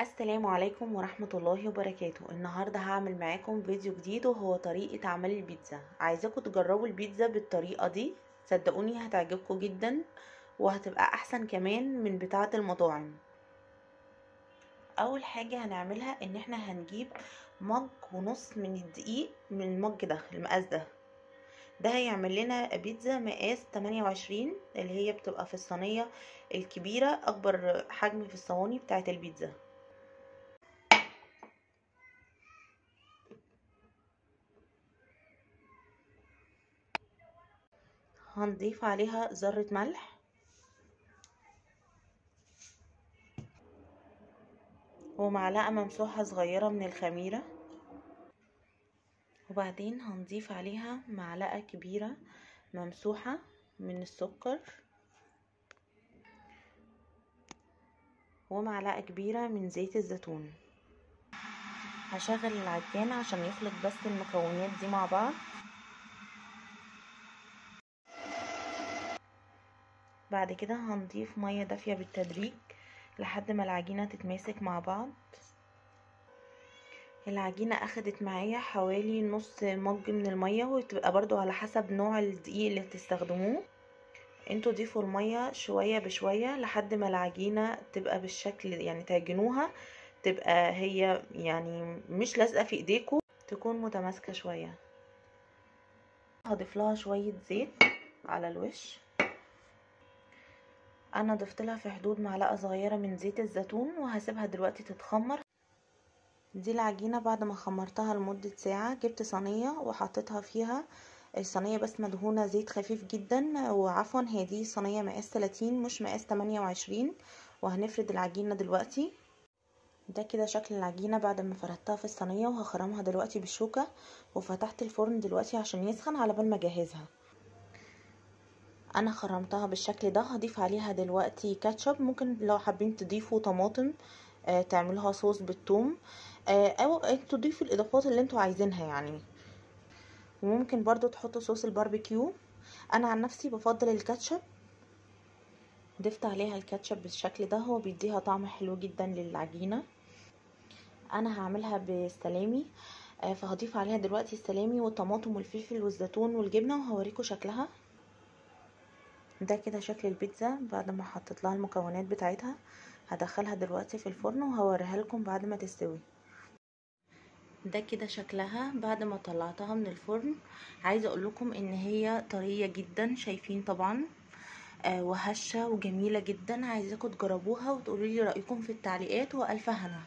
السلام عليكم ورحمة الله وبركاته. النهاردة هعمل معاكم فيديو جديد وهو طريقة عمل البيتزا. عايزاكم تجربوا البيتزا بالطريقة دي، صدقوني هتعجبكم جدا وهتبقى احسن كمان من بتاعة المطاعم. اول حاجة هنعملها ان احنا هنجيب مج ونص من الدقيق، من المج ده المقاس ده هيعمل لنا بيتزا مقاس 28 اللي هي بتبقى في الصينية الكبيرة، اكبر حجم في الصواني بتاعة البيتزا. هنضيف عليها ذرة ملح ومعلقة ممسوحة صغيرة من الخميرة، وبعدين هنضيف عليها معلقة كبيرة ممسوحة من السكر ومعلقة كبيرة من زيت الزيتون. هشغل العجان عشان يخلط بس المكونات دي مع بعض. بعد كده هنضيف مية دافية بالتدريج لحد ما العجينة تتماسك مع بعض. العجينة اخدت معايا حوالي نص مج من المية، وتبقى برضو على حسب نوع الدقيق اللي تستخدموه. انتوا ضيفوا المية شوية بشوية لحد ما العجينة تبقى بالشكل، يعني تعجنوها تبقى هي يعني مش لازقة في ايديكم، تكون متماسكة شوية. هضيف لها شوية زيت على الوش. انا ضفت لها في حدود معلقة صغيرة من زيت الزيتون وهسيبها دلوقتي تتخمر. دي العجينة بعد ما خمرتها لمدة ساعة جبت صينية وحطيتها فيها. الصينية بس مدهونة زيت خفيف جدا، وعفوا هي دي صينية مقاس 30 مش مقاس 28. وهنفرد العجينة دلوقتي. ده كده شكل العجينة بعد ما فردتها في الصينية، وهخرمها دلوقتي بالشوكة. وفتحت الفرن دلوقتي عشان يسخن على بال ما اجهزها. انا خرمتها بالشكل ده. هضيف عليها دلوقتي كاتشب، ممكن لو حابين تضيفوا طماطم تعملوها صوص بالثوم، او تضيفوا الاضافات اللي انتوا عايزينها يعني. وممكن برضو تحطوا صوص الباربيكيو. انا عن نفسي بفضل الكاتشب. ضفت عليها الكاتشب بالشكل ده، هو بيديها طعم حلو جدا للعجينة. انا هعملها بالسلامي، فهضيف عليها دلوقتي السلامي والطماطم والفلفل والزيتون والجبنة وهوريكم شكلها. ده كده شكل البيتزا بعد ما حطيت لها المكونات بتاعتها. هدخلها دلوقتي في الفرن وهوريها لكم بعد ما تستوي. ده كده شكلها بعد ما طلعتها من الفرن. عايزه اقول لكم ان هي طريه جدا، شايفين طبعا، وهشه وجميله جدا. عايزاكم تجربوها وتقولوا لي رايكم في التعليقات، والف هنا.